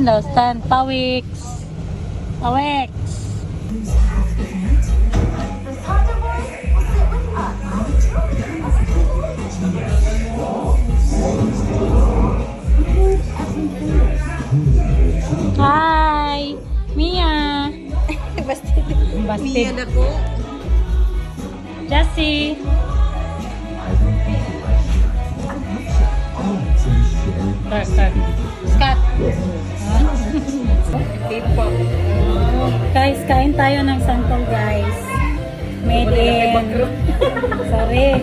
Stand daw, stand. Pawiks. Pawiks. Hi! Mia! Bastid. Bastid. Mia na ko. Jessie! Start. Scott! K-pop. Guys, kain tayo ng santol, guys. Made in... Sorry.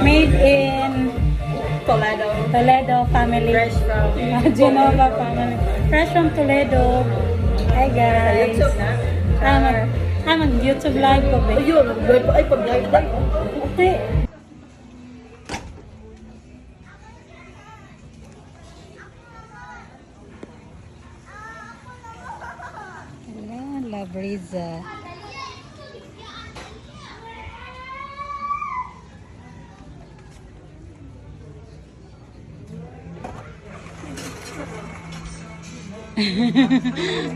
Made in... Toledo family. Fresh from... Genova family. Fresh from Toledo. Hi, guys. YouTube na? I'm on YouTube live ko, babe. Ayun, ay pag-live na. Okay. La brisa.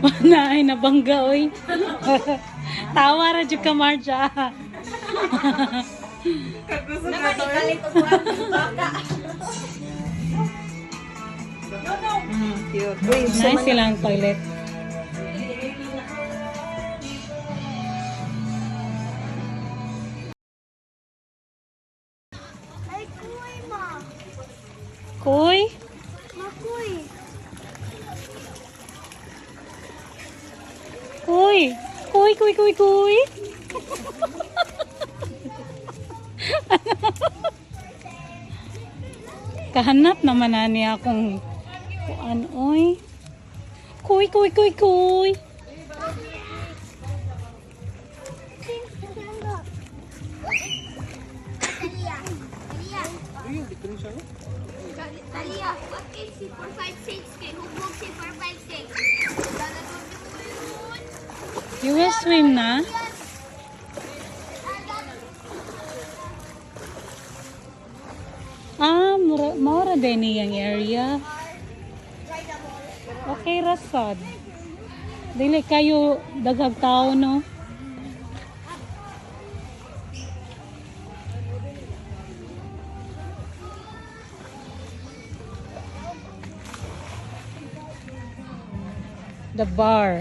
Wala ay nabangga, oy. Tawa ra jud ka, Marja. Naman ikalit ko baka. Cute. Uy, Nice silang toilet. Ay, kuy, ma. Kuy? Makuy. Kuy. Kuy. Kahanap naman na niya akong kuan, oy. Kuy. Talia, what is si 456 kay hubog si 456? You will swim na? Maura din niyang area. Okay, rasad. Dili kayo daghag tao, no? The bar.